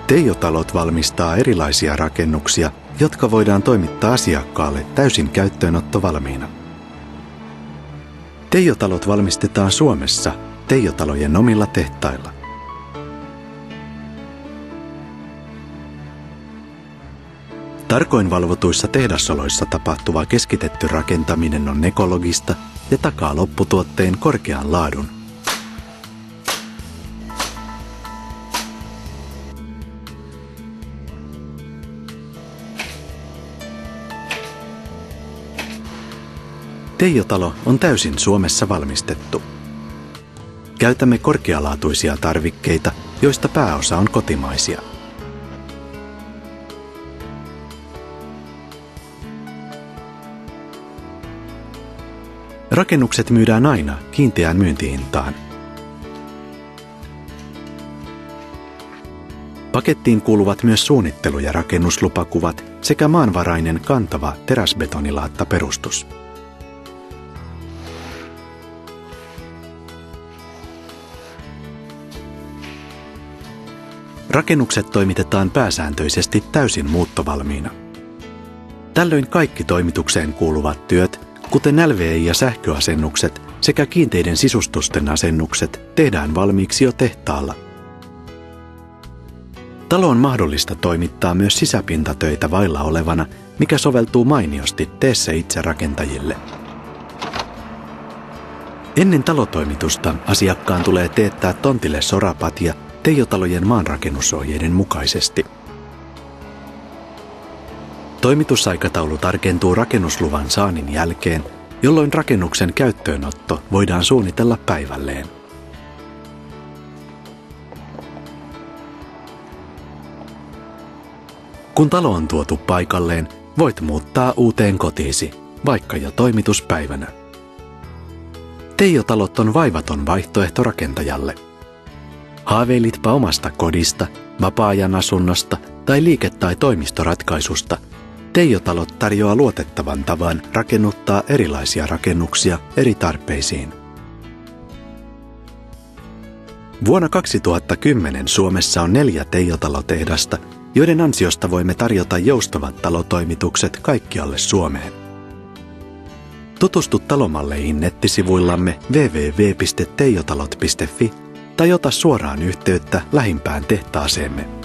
Teijo-talot valmistaa erilaisia rakennuksia, jotka voidaan toimittaa asiakkaalle täysin käyttöönottovalmiina. Teijo-talot valmistetaan Suomessa Teijo-talojen omilla tehtailla. Tarkoin valvotuissa tehdasoloissa tapahtuva keskitetty rakentaminen on ekologista ja takaa lopputuotteen korkean laadun. Teijo-talo on täysin Suomessa valmistettu. Käytämme korkealaatuisia tarvikkeita, joista pääosa on kotimaisia. Rakennukset myydään aina kiinteään myyntihintaan. Pakettiin kuuluvat myös suunnittelu- ja rakennuslupakuvat sekä maanvarainen kantava teräsbetonilaattaperustus. Rakennukset toimitetaan pääsääntöisesti täysin muuttovalmiina. Tällöin kaikki toimitukseen kuuluvat työt, kuten LVI- ja sähköasennukset sekä kiinteiden sisustusten asennukset, tehdään valmiiksi jo tehtaalla. Talo on mahdollista toimittaa myös sisäpintatöitä vailla olevana, mikä soveltuu mainiosti tee se itse rakentajille. Ennen talotoimitusta asiakkaan tulee teettää tontille sorapatja Teijo-talojen maanrakennusohjeiden mukaisesti. Toimitusaikataulu tarkentuu rakennusluvan saannin jälkeen, jolloin rakennuksen käyttöönotto voidaan suunnitella päivälleen. Kun talo on tuotu paikalleen, voit muuttaa uuteen kotiisi, vaikka jo toimituspäivänä. Teijo-talot on vaivaton vaihtoehto rakentajalle. Haaveilitpa omasta kodista, vapaa-ajan asunnosta tai liike- tai toimistoratkaisusta, Teijo-talot tarjoaa luotettavan tavan rakennuttaa erilaisia rakennuksia eri tarpeisiin. Vuonna 2010 Suomessa on 4 Teijo-talotehdasta, joiden ansiosta voimme tarjota joustavat talotoimitukset kaikkialle Suomeen. Tutustu talomalleihin nettisivuillamme www.teijotalot.fi tai ota suoraan yhteyttä lähimpään tehtaaseemme.